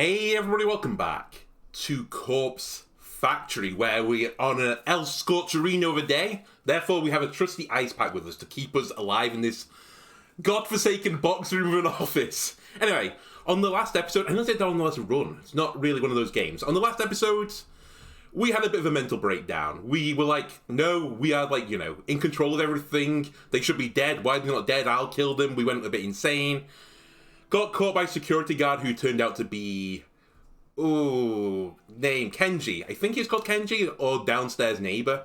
Hey everybody, welcome back to Corpse Factory, where we're on an El Scorcherino of a day. Therefore, we have a trusty ice pack with us to keep us alive in this godforsaken box room of an office. Anyway, on the last episode, I'm going to say that on the last run. It's not really one of those games. On the last episode, we had a bit of a mental breakdown. We were like, no, we are like, in control of everything. They should be dead. Why are they not dead? I'll kill them. We went a bit insane. Got caught by a security guard who turned out to be, name Kenji. I think he's called Kenji, or downstairs neighbor.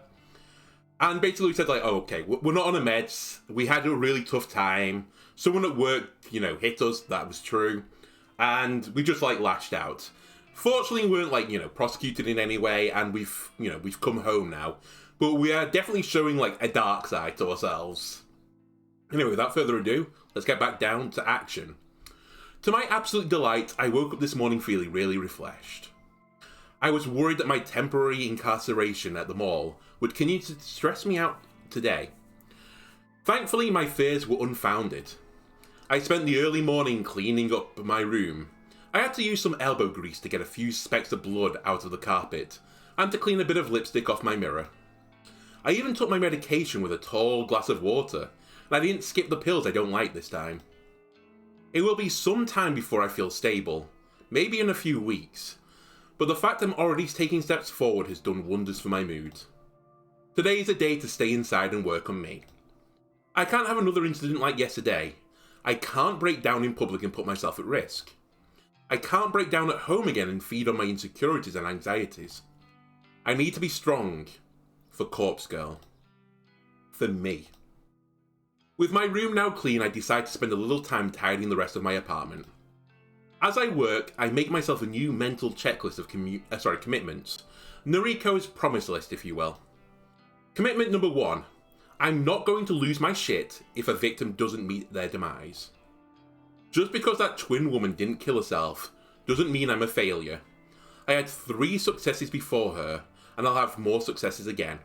And basically we said like, oh, okay, we're not on a meds. We had a really tough time. Someone at work, hit us. That was true. And we just like lashed out. Fortunately, we weren't like, prosecuted in any way, and we've come home now. But we are definitely showing like a dark side to ourselves. Anyway, without further ado, let's get back down to action. To my absolute delight, I woke up this morning feeling really refreshed. I was worried that my temporary incarceration at the mall would continue to stress me out today. Thankfully, my fears were unfounded. I spent the early morning cleaning up my room. I had to use some elbow grease to get a few specks of blood out of the carpet, and to clean a bit of lipstick off my mirror. I even took my medication with a tall glass of water, and I didn't skip the pills I don't like this time. It will be some time before I feel stable, maybe in a few weeks, but the fact I'm already taking steps forward has done wonders for my mood. Today is a day to stay inside and work on me. I can't have another incident like yesterday. I can't break down in public and put myself at risk. I can't break down at home again and feed on my insecurities and anxieties. I need to be strong for Corpse Girl. For me. With my room now clean, I decide to spend a little time tidying the rest of my apartment. As I work, I make myself a new mental checklist of commitments. Noriko's promise list, if you will. Commitment number 1. I'm not going to lose my shit if a victim doesn't meet their demise. Just because that twin woman didn't kill herself doesn't mean I'm a failure. I had 3 successes before her, and I'll have more successes again.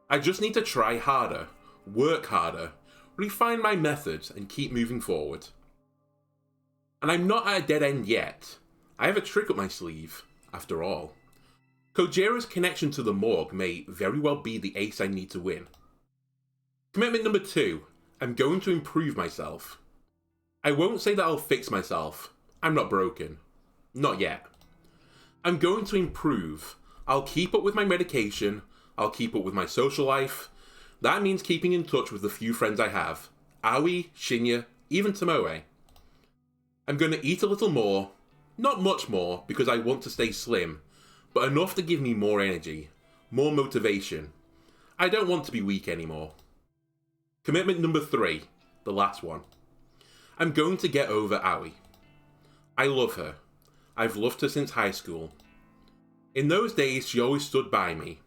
I just need to try harder, work harder, refine my methods, and keep moving forward. And I'm not at a dead end yet. I have a trick up my sleeve, after all. Kojira's connection to the morgue may very well be the ace I need to win. Commitment number 2. I'm going to improve myself. I won't say that I'll fix myself. I'm not broken. Not yet. I'm going to improve. I'll keep up with my medication. I'll keep up with my social life. That means keeping in touch with the few friends I have. Aoi, Shinya, even Tomoe. I'm going to eat a little more. Not much more, because I want to stay slim. But enough to give me more energy. More motivation. I don't want to be weak anymore. Commitment number 3. The last one. I'm going to get over Aoi. I love her. I've loved her since high school. In those days, she always stood by me.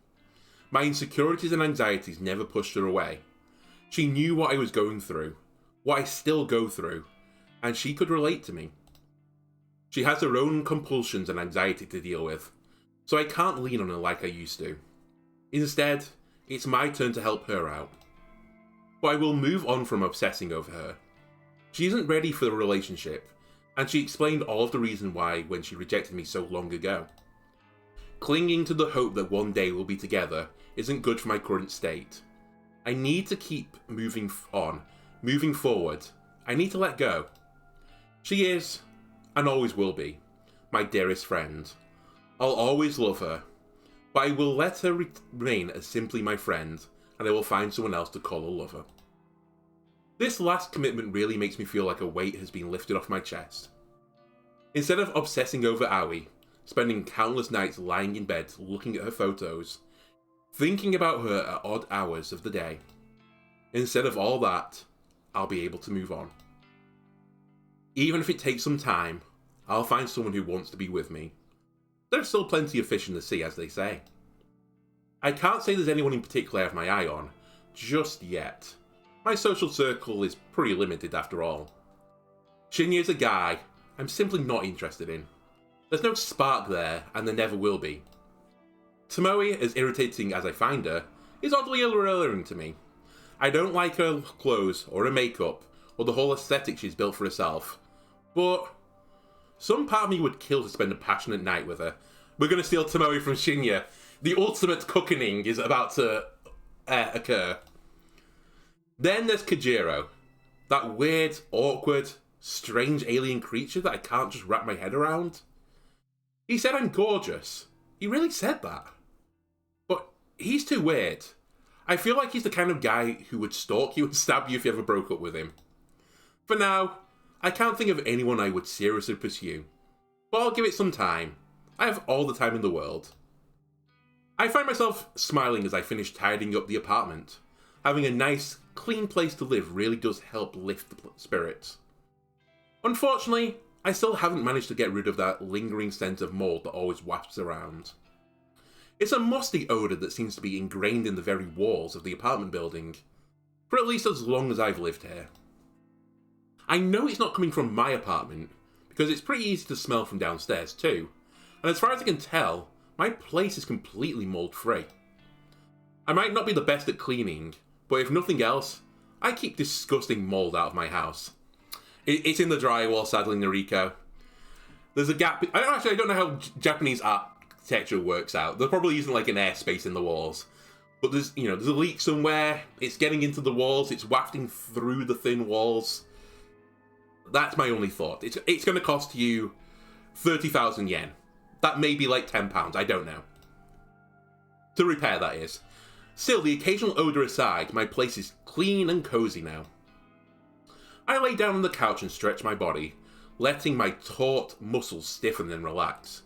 My insecurities and anxieties never pushed her away. She knew what I was going through, what I still go through, and she could relate to me. She has her own compulsions and anxiety to deal with, so I can't lean on her like I used to. Instead, it's my turn to help her out. But I will move on from obsessing over her. She isn't ready for the relationship, and she explained all of the reason why when she rejected me so long ago. Clinging to the hope that one day we'll be together isn't good for my current state. I need to keep moving on, moving forward. I need to let go. She is, and always will be, my dearest friend. I'll always love her, but I will let her remain as simply my friend, and I will find someone else to call a lover. This last commitment really makes me feel like a weight has been lifted off my chest. Instead of obsessing over Aoi, spending countless nights lying in bed looking at her photos, thinking about her at odd hours of the day. Instead of all that, I'll be able to move on. Even if it takes some time, I'll find someone who wants to be with me. There's still plenty of fish in the sea, as they say. I can't say there's anyone in particular I have my eye on, just yet. My social circle is pretty limited after all. Shinya is a guy I'm simply not interested in. There's no spark there, and there never will be. Tomoe, as irritating as I find her, is oddly alluring to me. I don't like her clothes, or her makeup, or the whole aesthetic she's built for herself, but Some part of me would kill to spend a passionate night with her. We're going to steal Tomoe from Shinya. The ultimate cuckening is about to occur. Then there's Kajiro. That weird, awkward, strange alien creature that I can't just wrap my head around. He said I'm gorgeous. He really said that. But he's too weird. I feel like he's the kind of guy who would stalk you and stab you if you ever broke up with him. For now, I can't think of anyone I would seriously pursue. But I'll give it some time. I have all the time in the world. I find myself smiling as I finish tidying up the apartment. Having a nice, clean place to live really does help lift the spirits. Unfortunately, I still haven't managed to get rid of that lingering scent of mold that always wafts around. It's a musty odour that seems to be ingrained in the very walls of the apartment building, for at least as long as I've lived here. I know it's not coming from my apartment, because it's pretty easy to smell from downstairs too, and as far as I can tell, my place is completely mold-free. I might not be the best at cleaning, but if nothing else, I keep disgusting mold out of my house. It's in the drywall, sadly, Noriko. There's a gap. I don't know how Japanese architecture works out. There probably isn't like an airspace in the walls. But there's a leak somewhere. It's getting into the walls. It's wafting through the thin walls. That's my only thought. It's going to cost you 30,000 yen. That may be like £10. I don't know. To repair, that is. Still, the occasional odour aside, my place is clean and cosy now. I lay down on the couch and stretch my body, letting my taut muscles stiffen and relax.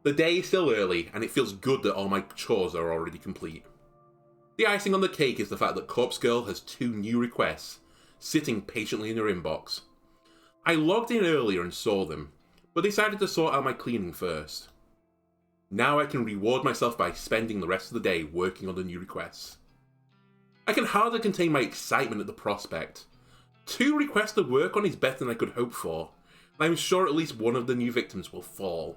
The day is still early, and it feels good that all my chores are already complete. The icing on the cake is the fact that Corpse Girl has 2 new requests, sitting patiently in her inbox. I logged in earlier and saw them, but decided to sort out my cleaning first. Now I can reward myself by spending the rest of the day working on the new requests. I can hardly contain my excitement at the prospect. 2 requests to work on is better than I could hope for, and I'm sure at least one of the new victims will fall.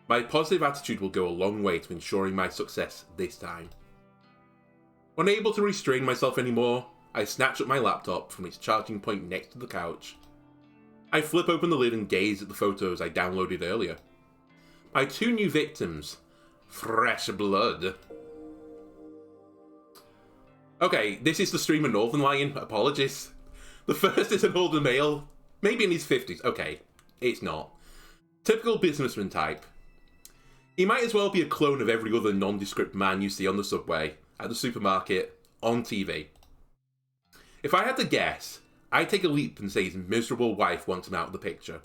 My positive attitude will go a long way to ensuring my success this time. Unable to restrain myself anymore, I snatch up my laptop from its charging point next to the couch. I flip open the lid and gaze at the photos I downloaded earlier. My 2 new victims. Fresh blood. Okay, this is the streamer Northern Lion, apologies. The first is an older male, maybe in his 50s. Okay, it's not. Typical businessman type. He might as well be a clone of every other nondescript man you see on the subway, at the supermarket, on TV. If I had to guess, I'd take a leap and say his miserable wife wants him out of the picture.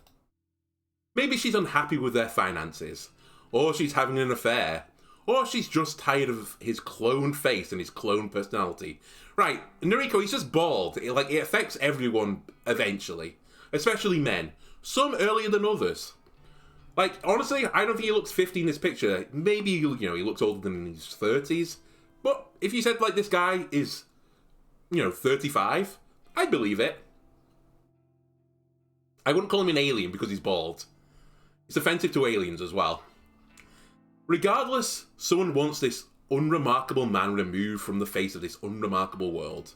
Maybe she's unhappy with their finances, or she's having an affair, or she's just tired of his cloned face and his cloned personality. Right, Noriko, he's just bald. It affects everyone eventually, especially men. Some earlier than others. Like, honestly, I don't think he looks 50 in this picture. Maybe, he looks older than in his 30s. But if you said, this guy is, 35, I'd believe it. I wouldn't call him an alien because he's bald. It's offensive to aliens as well. Regardless, someone wants this unremarkable man removed from the face of this unremarkable world.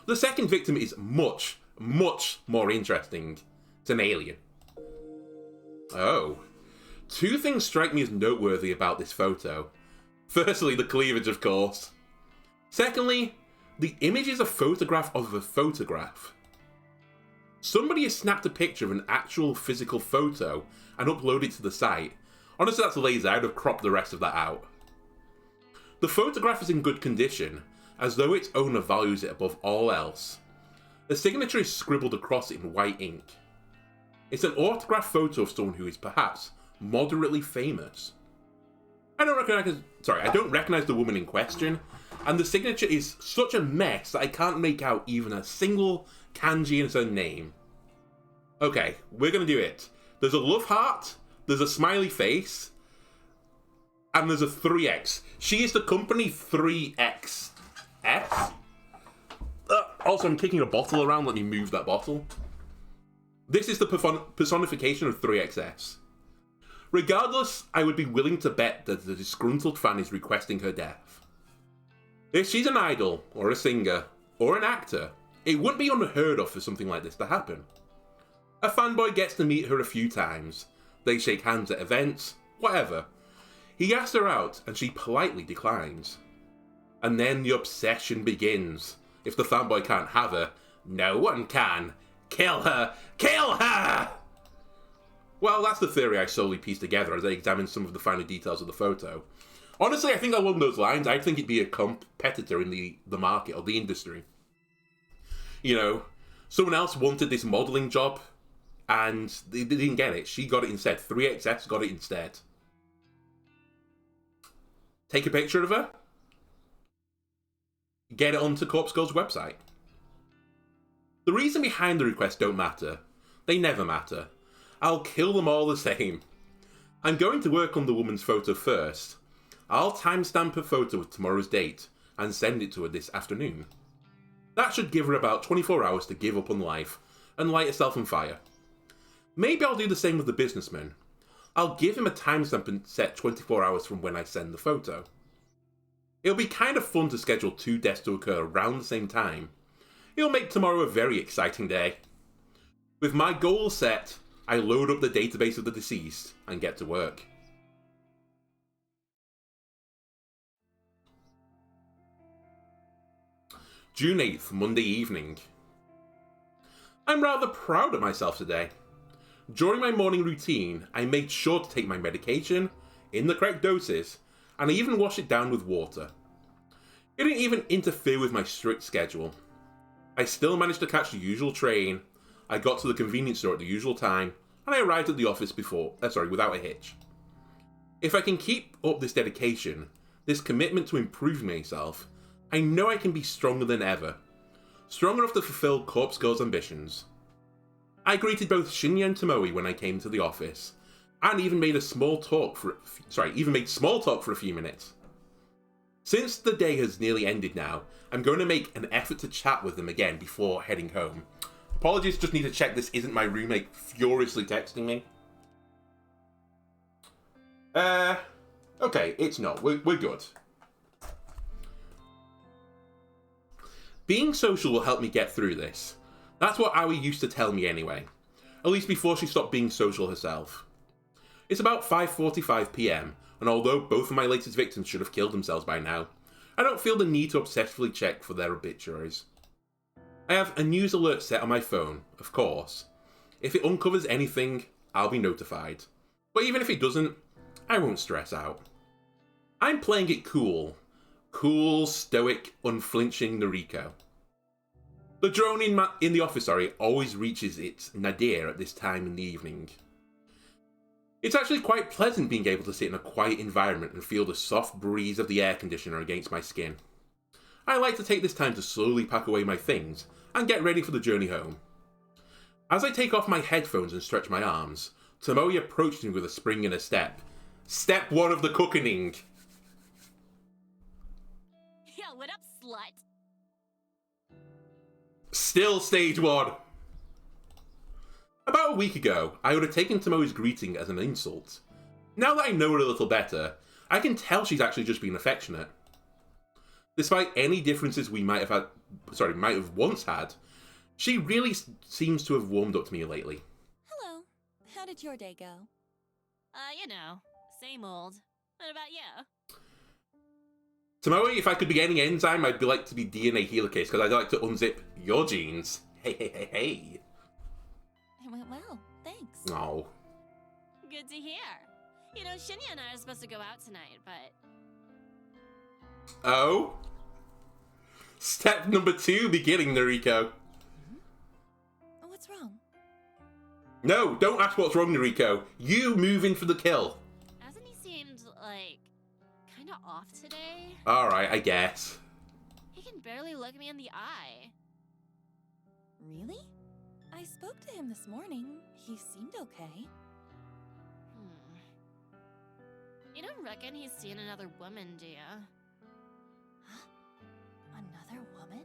The second victim is much, much more interesting. It's an alien. Oh. 2 things strike me as noteworthy about this photo. Firstly, the cleavage, of course. Secondly, the image is a photograph of a photograph. Somebody has snapped a picture of an actual physical photo and uploaded it to the site. Honestly, that's lazy. I'd have cropped the rest of that out. The photograph is in good condition, as though its owner values it above all else. The signature is scribbled across it in white ink. It's an autographed photo of someone who is perhaps moderately famous. I don't recognize the woman in question, and the signature is such a mess that I can't make out even a single kanji in her name. Okay, we're gonna do it. There's a love heart, there's a smiley face, and there's a 3X. She is the company 3XS. Also, I'm kicking a bottle around. Let me move that bottle. This is the personification of 3XS. Regardless, I would be willing to bet that the disgruntled fan is requesting her death. If she's an idol, or a singer, or an actor, it wouldn't be unheard of for something like this to happen. A fanboy gets to meet her a few times. They shake hands at events, whatever. He asks her out, and she politely declines. And then the obsession begins. If the fanboy can't have her, no one can. Kill her! Kill her! Well, that's the theory I slowly pieced together as I examined some of the finer details of the photo. Honestly, I think along those lines, I think it'd be a competitor in the market or the industry. You know, someone else wanted this modelling job, and they didn't get it. She got it instead. 3XS got it instead. Take a picture of her. Get it onto Corpse Girl's website. The reason behind the request don't matter. They never matter. I'll kill them all the same. I'm going to work on the woman's photo first. I'll timestamp her photo with tomorrow's date and send it to her this afternoon. That should give her about 24 hours to give up on life and light herself on fire. Maybe I'll do the same with the businessman. I'll give him a timestamp and set 24 hours from when I send the photo. It'll be kind of fun to schedule 2 deaths to occur around the same time. It'll make tomorrow a very exciting day. With my goals set, I load up the database of the deceased and get to work. June 8th, Monday evening. I'm rather proud of myself today. During my morning routine, I made sure to take my medication, in the correct doses, and I even wash it down with water. It didn't even interfere with my strict schedule. I still managed to catch the usual train, I got to the convenience store at the usual time, and I arrived at the office without a hitch. If I can keep up this dedication, this commitment to improving myself, I know I can be stronger than ever. Strong enough to fulfill Corpse Girl's ambitions. I greeted both Shinya and Tomoe when I came to the office, and even made small talk for a few minutes. Since the day has nearly ended now, I'm going to make an effort to chat with them again before heading home. Apologies, just need to check this isn't my roommate furiously texting me. Okay, it's not. We're good. Being social will help me get through this. That's what Aoi used to tell me anyway. At least before she stopped being social herself. It's about 5:45 PM, and although both of my latest victims should have killed themselves by now, I don't feel the need to obsessively check for their obituaries. I have a news alert set on my phone, of course. If it uncovers anything, I'll be notified. But even if it doesn't, I won't stress out. I'm playing it cool. Cool, stoic, unflinching Noriko. The drone in the office always reaches its nadir at this time in the evening. It's actually quite pleasant being able to sit in a quiet environment and feel the soft breeze of the air conditioner against my skin. I like to take this time to slowly pack away my things and get ready for the journey home. As I take off my headphones and stretch my arms, Tomoe approached me with a spring and a step. Step 1 of the Cuckening! Yo, what up, slut? Still stage 1! About a week ago, I would have taken Tomoe's greeting as an insult. Now that I know her a little better, I can tell she's actually just been affectionate. Despite any differences we might have once had, she really seems to have warmed up to me lately. Hello. How did your day go? Same old. What about you? Tomoe, if I could be any enzyme, I'd like to be DNA helicase, because I'd like to unzip your genes. Hey. It went well, thanks. No. Good to hear. Shinya and I are supposed to go out tonight, but... Oh? Step number 2 beginning, Noriko. What's wrong? No, don't ask what's wrong, Noriko. You move in for the kill. Hasn't he seemed, kinda off today? Alright, I guess. He can barely look me in the eye. Really? I spoke to him this morning. He seemed okay. You don't reckon he's seen another woman, do ya? Huh? Another woman?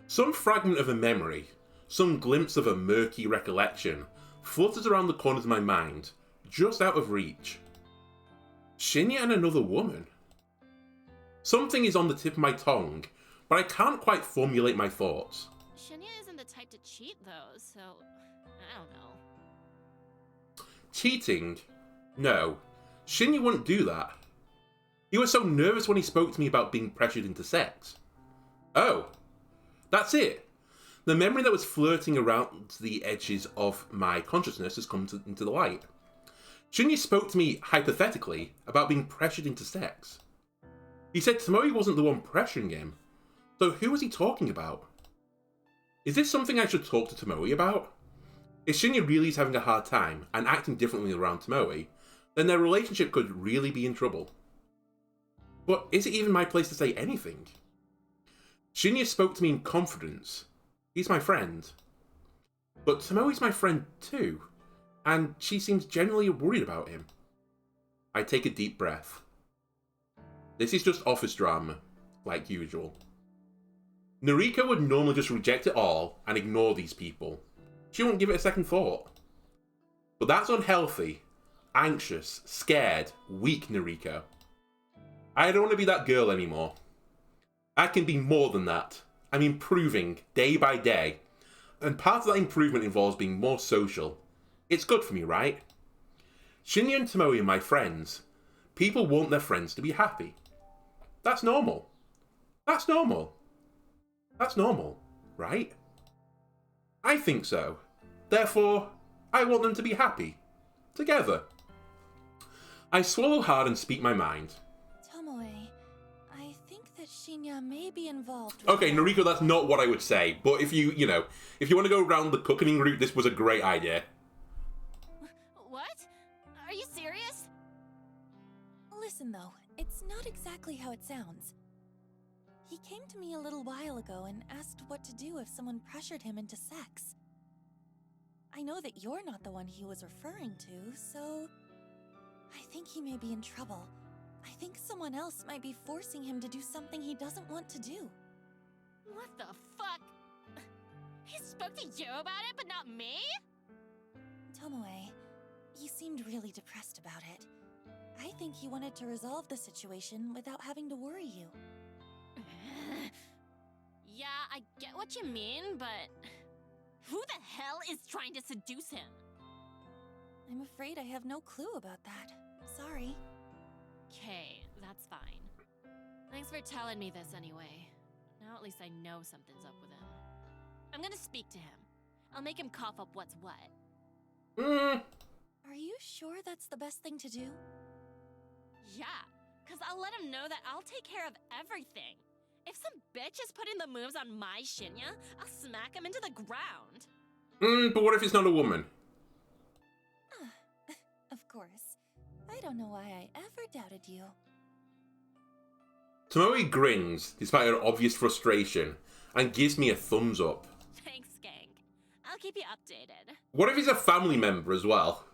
Some fragment of a memory, some glimpse of a murky recollection, flutters around the corners of my mind, just out of reach. Shinya and another woman? Something is on the tip of my tongue, but I can't quite formulate my thoughts. Shinya isn't the type to cheat, though, so I don't know. Cheating? No. Shinya wouldn't do that. He was so nervous when he spoke to me about being pressured into sex. Oh, that's it. The memory that was flirting around the edges of my consciousness has come into the light. Shinya spoke to me hypothetically about being pressured into sex. He said Tomoe wasn't the one pressuring him. So who was he talking about? Is this something I should talk to Tomoe about? If Shinya really is having a hard time and acting differently around Tomoe, then their relationship could really be in trouble. But is it even my place to say anything? Shinya spoke to me in confidence. He's my friend. But Tomoe's my friend too, and she seems genuinely worried about him. I take a deep breath. This is just office drama, like usual. Noriko would normally just reject it all and ignore these people. She wouldn't give it a second thought. But that's unhealthy, anxious, scared, weak Noriko. I don't want to be that girl anymore. I can be more than that. I'm improving day by day. And part of that improvement involves being more social. It's good for me, right? Shinya and Tomoe are my friends. People want their friends to be happy. That's normal. That's normal. That's normal, right? I think so. Therefore, I want them to be happy. Together. I swallow hard and speak my mind. Tomoe, I think that Shinya may be involved. Okay, Noriko, that's not what I would say. But if you want to go around the Cuckening route, this was a great idea. What? Are you serious? Listen, though, it's not exactly how it sounds. He came to me a little while ago and asked what to do if someone pressured him into sex. I know that you're not the one he was referring to, so I think he may be in trouble. I think someone else might be forcing him to do something he doesn't want to do. What the fuck? He spoke to you about it, but not me? Tomoe, he seemed really depressed about it. I think he wanted to resolve the situation without having to worry you. Yeah, I get what you mean, but who the hell is trying to seduce him? I'm afraid I have no clue about that. Sorry. Okay, that's fine. Thanks for telling me this anyway. Now at least I know something's up with him. I'm gonna speak to him. I'll make him cough up what's what. Are you sure that's the best thing to do? Yeah, because I'll let him know that I'll take care of everything. If some bitch is putting the moves on my Shinya, I'll smack him into the ground. But what if it's not a woman? Of course. I don't know why I ever doubted you. Tomoe grins, despite her obvious frustration, and gives me a thumbs up. Thanks, gang. I'll keep you updated. What if he's a family member as well?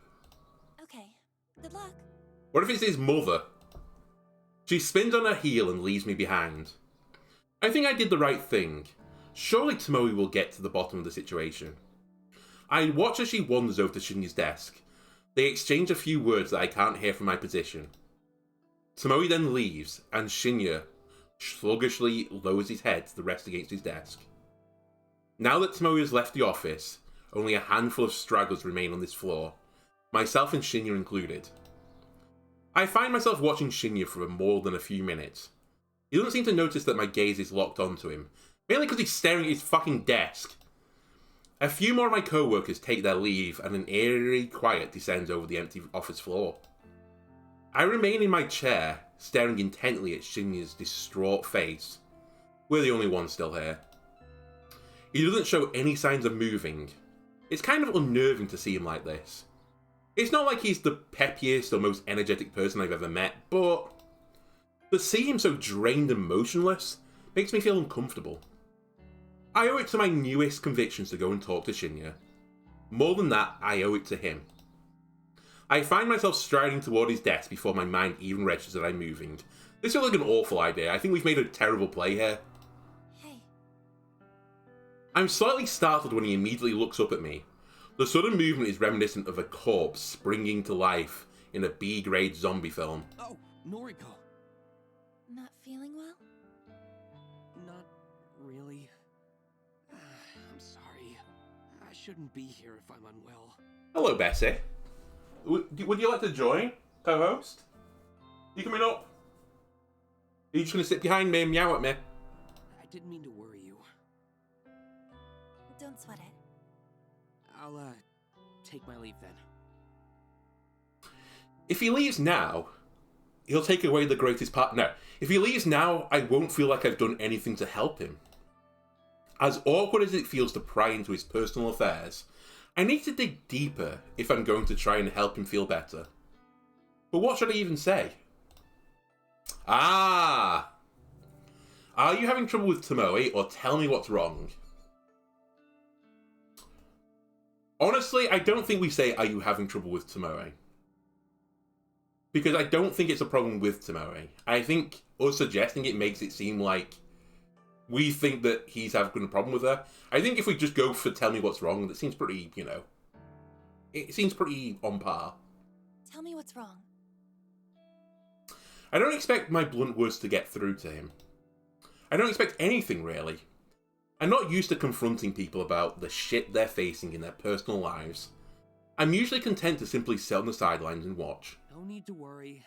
Okay, good luck. What if it's his mother? She spins on her heel and leaves me behind. I think I did the right thing. Surely Tomoe will get to the bottom of the situation. I watch as she wanders over to Shinya's desk. They exchange a few words that I can't hear from my position. Tomoe then leaves, and Shinya sluggishly lowers his head to rest against his desk. Now that Tomoe has left the office, only a handful of stragglers remain on this floor, myself and Shinya included. I find myself watching Shinya for more than a few minutes. He doesn't seem to notice that my gaze is locked onto him, mainly because he's staring at his fucking desk. A few more of my co-workers take their leave and an eerie quiet descends over the empty office floor. I remain in my chair, staring intently at Shinya's distraught face. We're the only ones still here. He doesn't show any signs of moving. It's kind of unnerving to see him like this. It's not like he's the peppiest or most energetic person I've ever met, but to see him so drained and motionless makes me feel uncomfortable. I owe it to my newest convictions to go and talk to Shinya. More than that, I owe it to him. I find myself striding toward his desk before my mind even registers that I'm moving. This feels like an awful idea. I think we've made a terrible play here. Hey. I'm slightly startled when he immediately looks up at me. The sudden movement is reminiscent of a corpse springing to life in a B-grade zombie film. Oh, Noriko. Not feeling well? Not really. shouldn't be here if I'm unwell. Hello, Bessie. Would you like to join, co-host? You coming up? Are you just going to sit behind me and meow at me? I didn't mean to worry you. Don't sweat it. I'll, take my leave then. If he leaves now, he'll take away the greatest part. No. If he leaves now, I won't feel like I've done anything to help him. As awkward as it feels to pry into his personal affairs, I need to dig deeper if I'm going to try and help him feel better. But what should I even say? Ah! Are you having trouble with Tomoe, or tell me what's wrong? Honestly, I don't think we say, are you having trouble with Tomoe? Because I don't think it's a problem with Tomoe. I think us suggesting it makes it seem like we think that he's having a problem with her. I think if we just go for tell me what's wrong, that seems pretty, it seems pretty on par. Tell me what's wrong. I don't expect my blunt words to get through to him. I don't expect anything, really. I'm not used to confronting people about the shit they're facing in their personal lives. I'm usually content to simply sit on the sidelines and watch. No need to worry.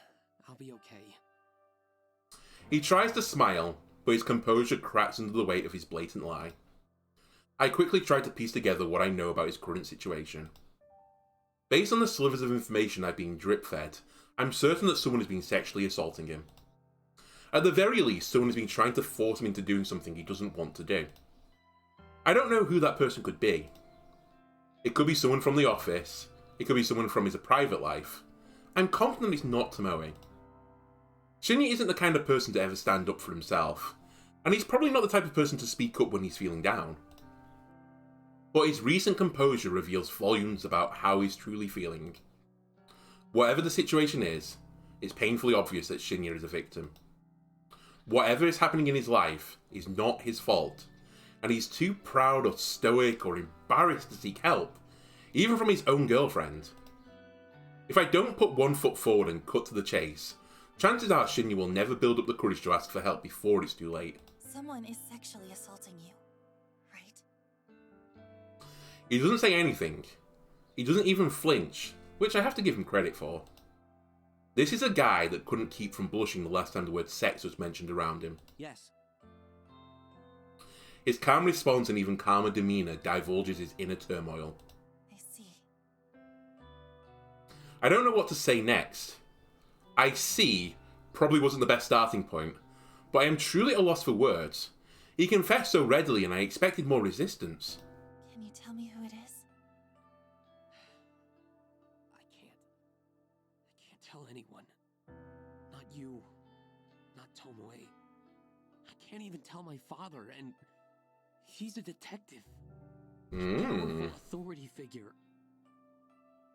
I'll be okay. He tries to smile, but his composure cracks under the weight of his blatant lie. I quickly try to piece together what I know about his current situation. Based on the slivers of information I've been drip-fed, I'm certain that someone has been sexually assaulting him. At the very least, someone has been trying to force him into doing something he doesn't want to do. I don't know who that person could be. It could be someone from the office. It could be someone from his private life. I'm confident it's not Tomoe. Shinya isn't the kind of person to ever stand up for himself, and he's probably not the type of person to speak up when he's feeling down. But his recent composure reveals volumes about how he's truly feeling. Whatever the situation is, it's painfully obvious that Shinya is a victim. Whatever is happening in his life is not his fault, and he's too proud or stoic or embarrassed to seek help, even from his own girlfriend. If I don't put one foot forward and cut to the chase, chances are Shinya will never build up the courage to ask for help before it's too late. Someone is sexually assaulting you, right? He doesn't say anything. He doesn't even flinch, which I have to give him credit for. This is a guy that couldn't keep from blushing the last time the word sex was mentioned around him. Yes. His calm response and even calmer demeanour divulges his inner turmoil. I see. I don't know what to say next. I see probably wasn't the best starting point, but I am truly at a loss for words. He confessed so readily and I expected more resistance. Can you tell me who it is? I can't tell anyone. Not you. Not Tomoe. I can't even tell my father, and he's a detective. A powerful authority figure.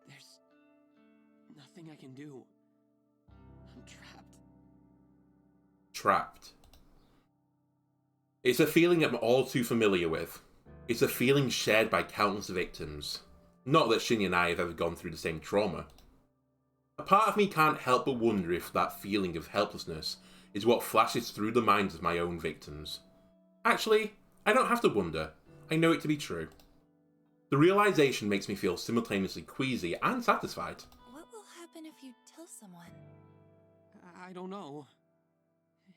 There's nothing I can do. I'm trapped. Trapped. It's a feeling I'm all too familiar with. It's a feeling shared by countless victims. Not that Shinya and I have ever gone through the same trauma. A part of me can't help but wonder if that feeling of helplessness is what flashes through the minds of my own victims. Actually, I don't have to wonder. I know it to be true. The realization makes me feel simultaneously queasy and satisfied. What will happen if you tell someone? I don't know.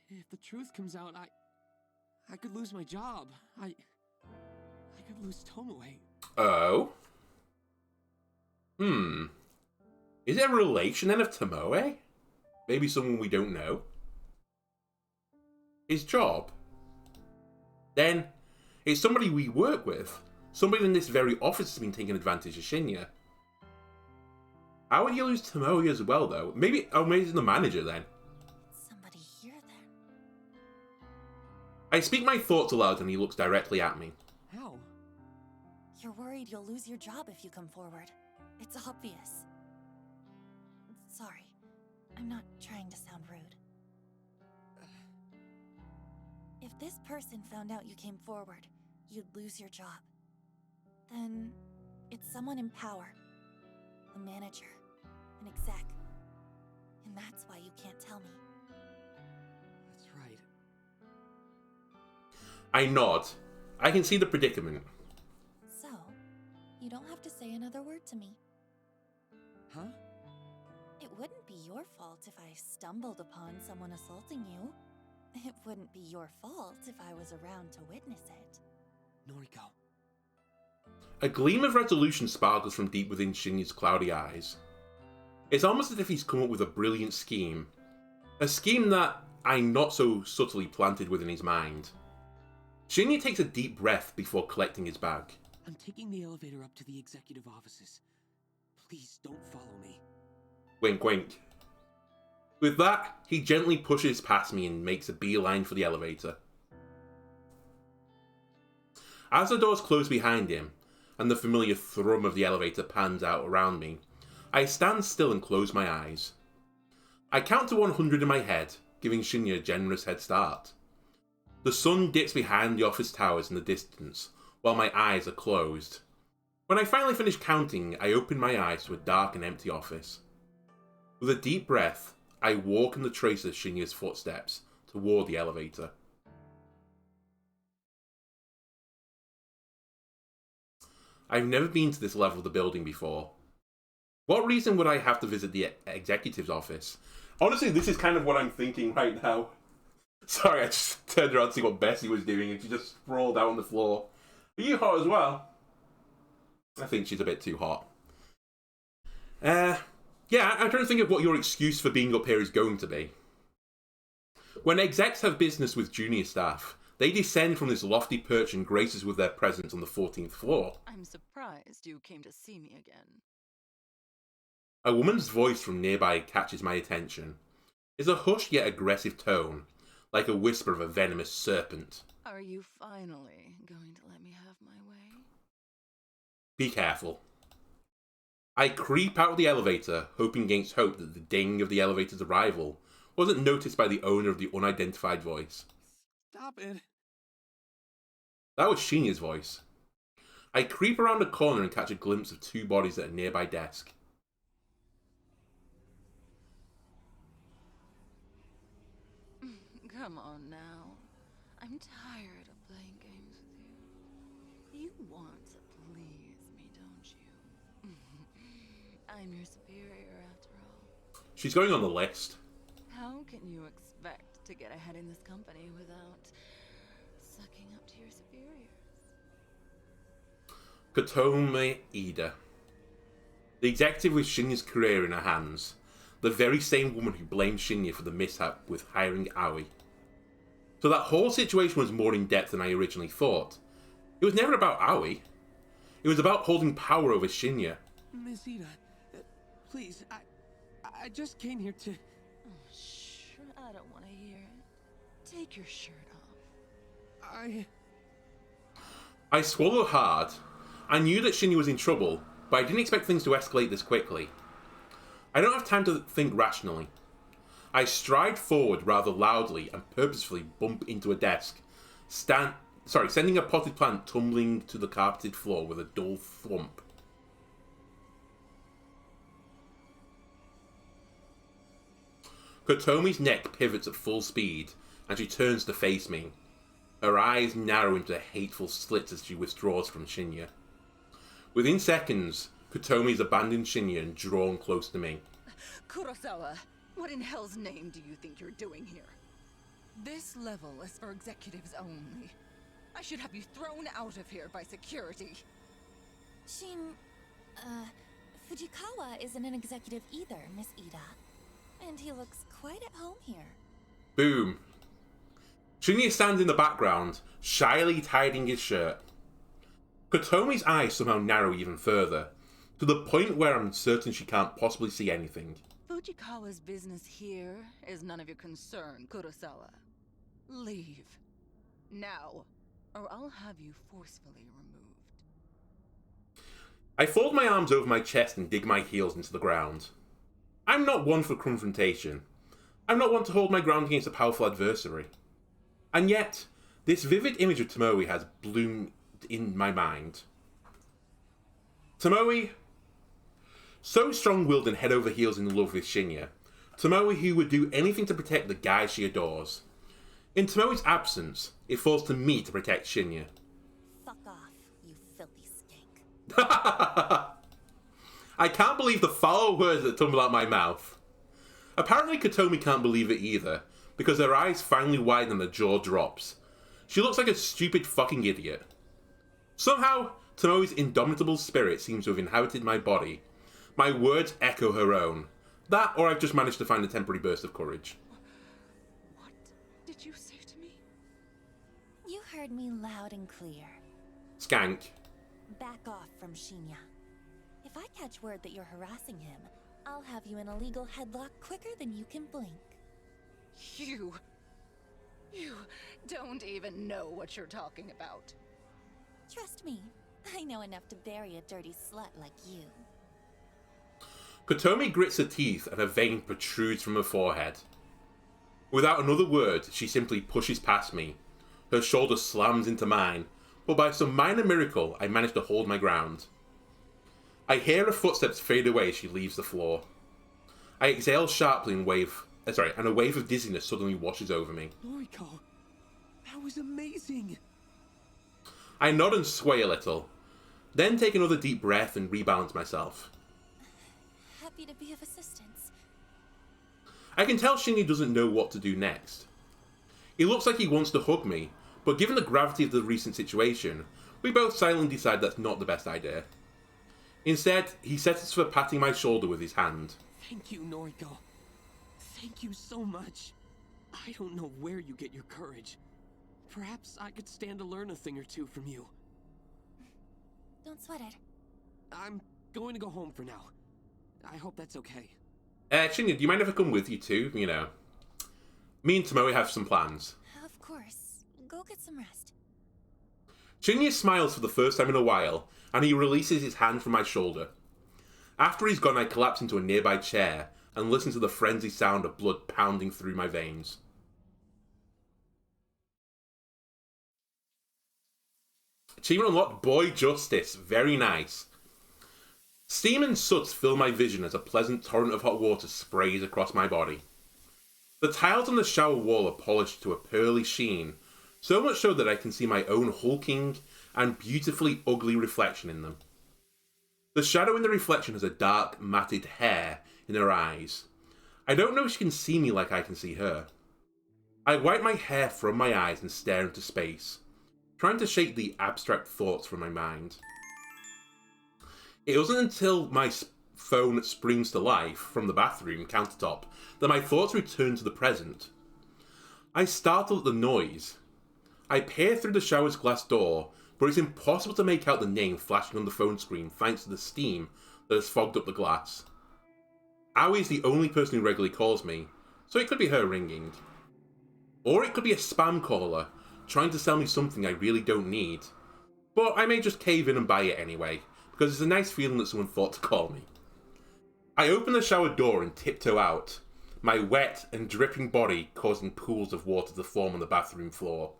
If the truth comes out, I could lose my job. I could lose Tomoe. Oh? Is it a relation then of Tomoe? Maybe someone we don't know? His job? Then, it's somebody we work with. Somebody in this very office has been taking advantage of Shinya. How would you lose Tomoe as well, though? Maybe it's the manager, then. Somebody here, then. I speak my thoughts aloud and he looks directly at me. How? You're worried you'll lose your job if you come forward. It's obvious. Sorry. I'm not trying to sound rude. If this person found out you came forward, you'd lose your job. Then it's someone in power. A manager. An exec. And that's why you can't tell me. That's right. I nod. I can see the predicament. So, You don't have to say another word to me. Huh? It wouldn't be your fault if I stumbled upon someone assaulting you. It wouldn't be your fault if I was around to witness it. Noriko. A gleam of resolution sparkles from deep within Shinya's cloudy eyes. It's almost as if he's come up with a brilliant scheme. A scheme that I not so subtly planted within his mind. Shinya takes a deep breath before collecting his bag. I'm taking the elevator up to the executive offices. Please don't follow me. Wink, wink. With that, he gently pushes past me and makes a beeline for the elevator. As the doors close behind him, and the familiar thrum of the elevator pans out around me, I stand still and close my eyes. I count to 100 in my head, giving Shinya a generous head start. The sun dips behind the office towers in the distance, while my eyes are closed. When I finally finish counting, I open my eyes to a dark and empty office. With a deep breath, I walk in the trace of Shinya's footsteps toward the elevator. I've never been to this level of the building before. What reason would I have to visit the executive's office? Honestly, this is kind of what I'm thinking right now. Sorry, I just turned around to see what Bessie was doing and she just sprawled out on the floor. Are you hot as well? I think she's a bit too hot. Yeah, I'm trying to think of what your excuse for being up here is going to be. When execs have business with junior staff, they descend from this lofty perch and grace us with their presence on the 14th floor. I'm surprised you came to see me again. A woman's voice from nearby catches my attention. It's a hushed yet aggressive tone, like a whisper of a venomous serpent. Are you finally going to let me have my way? Be careful. I creep out of the elevator, hoping against hope that the ding of the elevator's arrival wasn't noticed by the owner of the unidentified voice. Stop it. That was Shinya's voice. I creep around a corner and catch a glimpse of two bodies at a nearby desk. Come on now. I'm tired of playing games with you. You want to please me, don't you? I'm your superior after all. She's going on the list. How can you expect to get ahead in this company without sucking up to your superiors? Tomoe Ida. The executive with Shinya's career in her hands. The very same woman who blamed Shinya for the mishap with hiring Aoi. So that whole situation was more in depth than I originally thought. It was never about Aoi. It was about holding power over Shinya. Miss Ida, please, I just came here to... Oh, I don't want to hear it. Take your shirt off. I swallowed hard. I knew that Shinya was in trouble, but I didn't expect things to escalate this quickly. I don't have time to think rationally. I stride forward rather loudly and purposefully bump into a desk, sending a potted plant tumbling to the carpeted floor with a dull thump. Kotomi's neck pivots at full speed, and she turns to face me. Her eyes narrow into hateful slits as she withdraws from Shinya. Within seconds, Kotomi's abandoned Shinya and drawn close to me. Kurosawa, what in hell's name do you think you're doing here? This level is for executives only. I should have you thrown out of here by security. Fujikawa isn't an executive either, Miss Ida. And he looks quite at home here. Boom. Shinya stands in the background, shyly tidying his shirt. Kotomi's eyes somehow narrow even further, to the point where I'm certain she can't possibly see anything. Fujikawa's business here is none of your concern, Kurosawa. Leave. Now, or I'll have you forcefully removed. I fold my arms over my chest and dig my heels into the ground. I'm not one for confrontation. I'm not one to hold my ground against a powerful adversary. And yet, this vivid image of Tomoe has bloomed in my mind. Tomoe, so strong-willed and head over heels in love with Shinya. Tomoe who would do anything to protect the guy she adores. In Tomoe's absence, it falls to me to protect Shinya. Fuck off, you filthy skank. I can't believe the foul words that tumble out my mouth. Apparently Kotomi can't believe it either, because her eyes finally widen and her jaw drops. She looks like a stupid fucking idiot. Somehow, Tomoe's indomitable spirit seems to have inhabited my body. My words echo her own. That, or I've just managed to find a temporary burst of courage. What did you say to me? You heard me loud and clear. Skank. Back off from Shinya. If I catch word that you're harassing him, I'll have you in a legal headlock quicker than you can blink. You don't even know what you're talking about. Trust me, I know enough to bury a dirty slut like you. Kotomi grits her teeth and a vein protrudes from her forehead. Without another word, she simply pushes past me. Her shoulder slams into mine, but by some minor miracle, I manage to hold my ground. I hear her footsteps fade away as she leaves the floor. I exhale sharply and a wave of dizziness suddenly washes over me. Noriko, that was amazing. I nod and sway a little, then take another deep breath and rebalance myself. Happy to be of assistance. I can tell Shinya doesn't know what to do next. He looks like he wants to hug me, but given the gravity of the recent situation, we both silently decide that's not the best idea. Instead, he settles for patting my shoulder with his hand. Thank you, Noriko. Thank you so much. I don't know where you get your courage. Perhaps I could stand to learn a thing or two from you. Don't sweat it. I'm going to go home for now. I hope that's okay. Shinya, do you mind if I come with you too? You know, me and Tomoe have some plans. Of course. Go get some rest. Shinya smiles for the first time in a while, and he releases his hand from my shoulder. After he's gone, I collapse into a nearby chair and listen to the frenzied sound of blood pounding through my veins. Achievement unlocked, Boy Justice. Very nice. Steam and soot fill my vision as a pleasant torrent of hot water sprays across my body. The tiles on the shower wall are polished to a pearly sheen, so much so that I can see my own hulking and beautifully ugly reflection in them. The shadow in the reflection has a dark, matted hair in her eyes. I don't know if she can see me like I can see her. I wipe my hair from my eyes and stare into space, trying to shake the abstract thoughts from my mind. It wasn't until my phone springs to life from the bathroom countertop that my thoughts return to the present. I startle at the noise. I peer through the shower's glass door, but it's impossible to make out the name flashing on the phone screen thanks to the steam that has fogged up the glass. Aoi is the only person who regularly calls me, so it could be her ringing. Or it could be a spam caller, trying to sell me something I really don't need. But I may just cave in and buy it anyway, because it's a nice feeling that someone thought to call me. I open the shower door and tiptoe out, my wet and dripping body causing pools of water to form on the bathroom floor.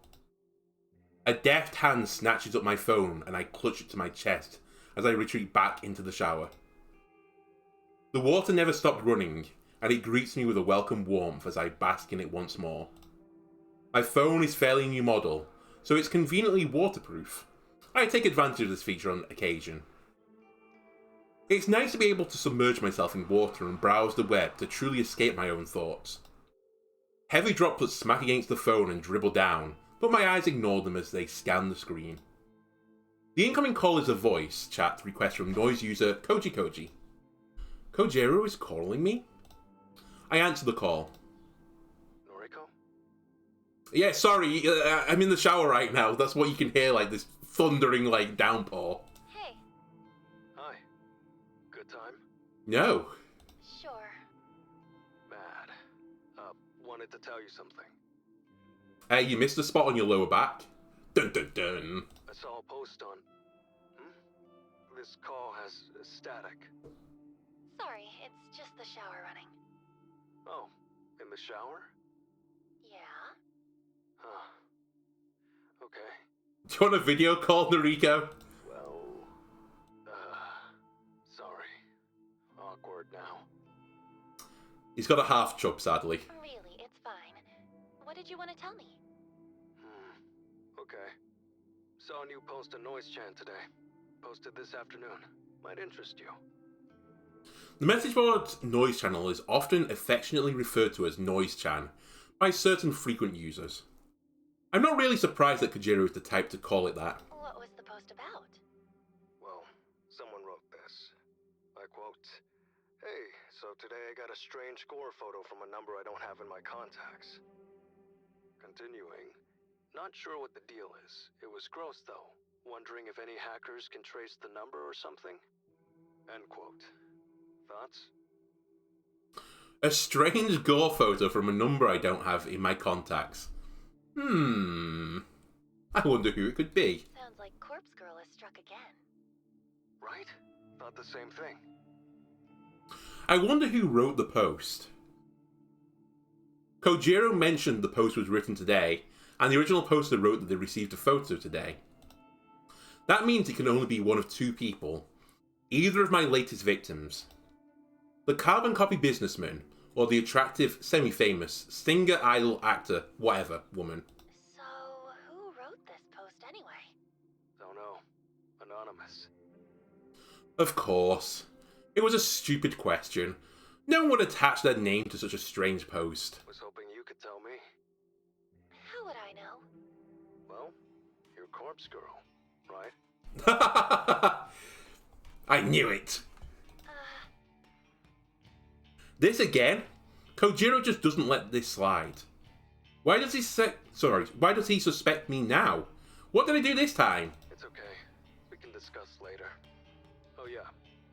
A deft hand snatches up my phone and I clutch it to my chest as I retreat back into the shower. The water never stopped running, and it greets me with a welcome warmth as I bask in it once more. My phone is fairly new model, so it's conveniently waterproof. I take advantage of this feature on occasion. It's nice to be able to submerge myself in water and browse the web to truly escape my own thoughts. Heavy droplets smack against the phone and dribble down, but my eyes ignore them as they scan the screen. The incoming call is a voice chat request from noise user Koji Koji. Kojiro is calling me? I answer the call. Noriko? Yeah, sorry, I'm in the shower right now. That's what you can hear, like this thundering, like, downpour. Hey. Hi. Good time? No. Sure. Bad. Wanted to tell you something. Hey, you missed a spot on your lower back. Dun dun dun. I saw a post on... This call has static. Sorry, it's just the shower running. Oh, in the shower? Yeah? Huh. Okay. Do you want a video call, Noriko? Well... Sorry. Awkward now. He's got a half chub, sadly. Really, it's fine. What did you want to tell me? Okay. Saw a new post on Noise Chan today. Posted this afternoon. Might interest you. The message board's noise channel is often affectionately referred to as Noise Chan by certain frequent users. I'm not really surprised that Kojiro is the type to call it that. What was the post about? Well, someone wrote this. I quote, "Hey, so today I got a strange gore photo from a number I don't have in my contacts." Continuing, "Not sure what the deal is. It was gross though. Wondering if any hackers can trace the number or something?" End quote. Thoughts? A strange gore photo from a number I don't have in my contacts. I wonder who it could be. Sounds like Corpse Girl has struck again. Right? Thought the same thing. I wonder who wrote the post. Kojiro mentioned the post was written today, and the original poster wrote that they received a photo today. That means it can only be one of two people, either of my latest victims. The carbon copy businessman, or the attractive, semi-famous, singer, idol, actor, whatever, woman. So, who wrote this post anyway? Don't know. Anonymous. Of course. It was a stupid question. No one would attach their name to such a strange post. Was hoping you could tell me. How would I know? Well, you're Corpse Girl, right? I knew it. This again? Kojiro just doesn't let this slide. Why does he suspect me now? What did I do this time? It's okay. We can discuss later. Oh yeah,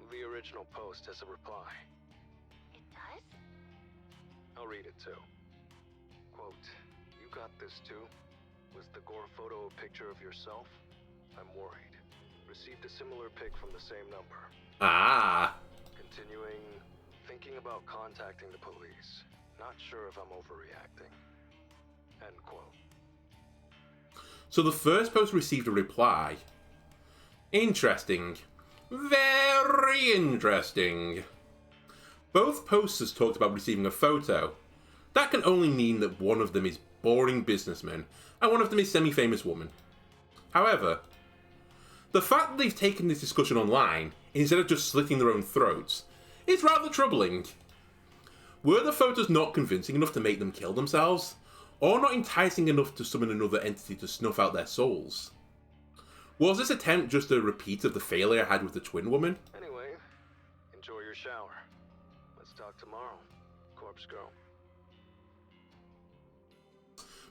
the original post has a reply. It does? I'll read it too. Quote, "You got this too? Was the gore photo a picture of yourself? I'm worried. Received a similar pic from the same number." Ah. Continuing, "Thinking about contacting the police. Not sure if I'm overreacting." End quote. So the first post received a reply. Interesting. Very interesting. Both posters talked about receiving a photo. That can only mean that one of them is boring businessman and one of them is semi-famous woman. However, the fact that they've taken this discussion online instead of just slitting their own throats is rather troubling. Were the photos not convincing enough to make them kill themselves? Or not enticing enough to summon another entity to snuff out their souls? Was this attempt just a repeat of the failure I had with the twin woman? Anyway, enjoy your shower. Let's talk tomorrow, Corpse Girl.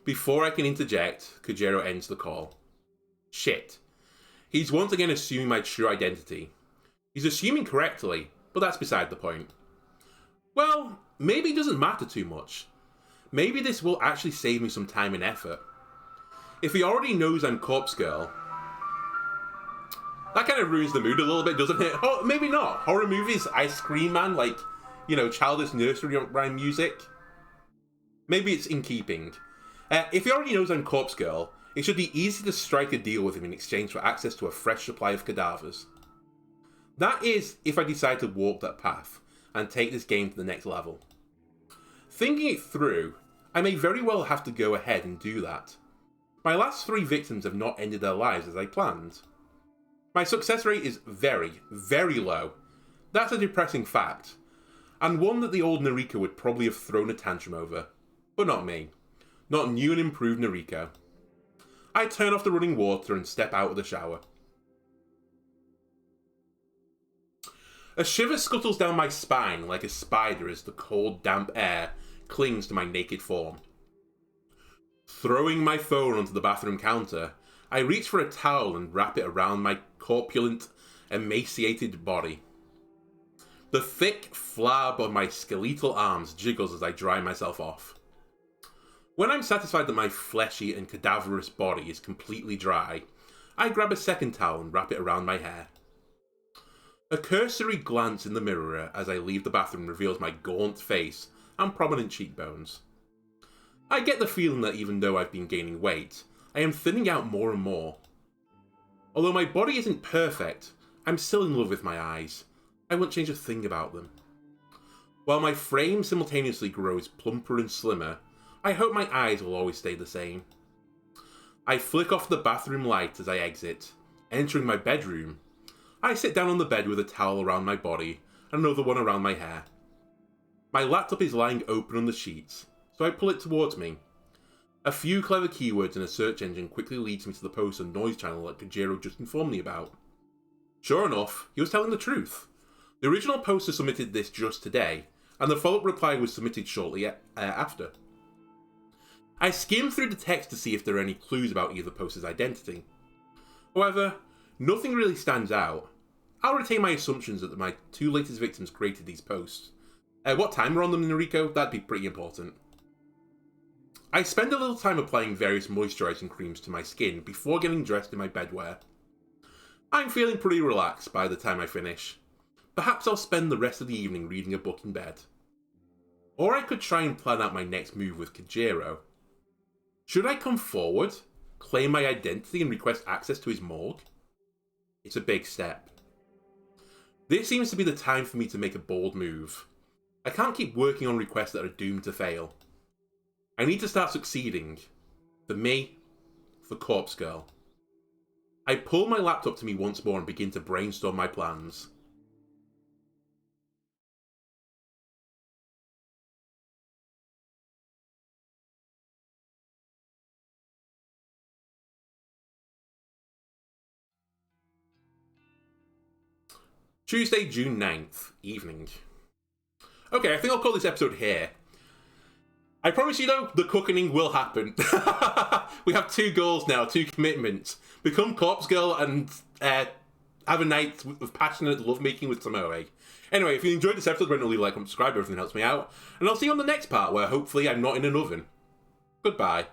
Before I can interject, Kojiro ends the call. Shit. He's once again assuming my true identity. He's assuming correctly, but that's beside the point. Well, maybe it doesn't matter too much. Maybe this will actually save me some time and effort. If he already knows I'm Corpse Girl, that kind of ruins the mood a little bit, doesn't it? Oh, maybe not. Horror movies, Ice Cream Man, like, childish nursery rhyme music. Maybe it's in keeping. If he already knows I'm Corpse Girl, it should be easy to strike a deal with him in exchange for access to a fresh supply of cadavers. That is, if I decide to walk that path and take this game to the next level. Thinking it through, I may very well have to go ahead and do that. My last 3 victims have not ended their lives as I planned. My success rate is very, very low. That's a depressing fact, and one that the old Nariko would probably have thrown a tantrum over. But not me. Not new and improved Nariko. I turn off the running water and step out of the shower. A shiver scuttles down my spine like a spider as the cold, damp air clings to my naked form. Throwing my phone onto the bathroom counter, I reach for a towel and wrap it around my corpulent, emaciated body. The thick flab of my skeletal arms jiggles as I dry myself off. When I'm satisfied that my fleshy and cadaverous body is completely dry, I grab a second towel and wrap it around my hair. A cursory glance in the mirror as I leave the bathroom reveals my gaunt face and prominent cheekbones. I get the feeling that even though I've been gaining weight, I am thinning out more and more. Although my body isn't perfect, I'm still in love with my eyes. I won't change a thing about them. While my frame simultaneously grows plumper and slimmer, I hope my eyes will always stay the same. I flick off the bathroom light as I exit, entering my bedroom, I sit down on the bed with a towel around my body and another one around my hair. My laptop is lying open on the sheets, so I pull it towards me. A few clever keywords in a search engine quickly leads me to the post and noise channel that Kojiro just informed me about. Sure enough, he was telling the truth. The original poster submitted this just today, and the follow-up reply was submitted shortly after. I skim through the text to see if there are any clues about either poster's identity. However, nothing really stands out. I'll retain my assumptions that my two latest victims created these posts. What time were on them, Noriko? That'd be pretty important. I spend a little time applying various moisturizing creams to my skin before getting dressed in my bedwear. I'm feeling pretty relaxed by the time I finish. Perhaps I'll spend the rest of the evening reading a book in bed. Or I could try and plan out my next move with Kojiro. Should I come forward, claim my identity and request access to his morgue? It's a big step. This seems to be the time for me to make a bold move. I can't keep working on requests that are doomed to fail. I need to start succeeding. For me, for Corpse Girl. I pull my laptop to me once more and begin to brainstorm my plans. Tuesday, June 9th, evening. Okay, I think I'll call this episode here. I promise you though, the Cuckening will happen. We have 2 goals now, 2 commitments. Become Corpse Girl and have a night of passionate lovemaking with Tomoe. Anyway, if you enjoyed this episode, remember to leave a like and subscribe, everything helps me out. And I'll see you on the next part, where hopefully I'm not in an oven. Goodbye.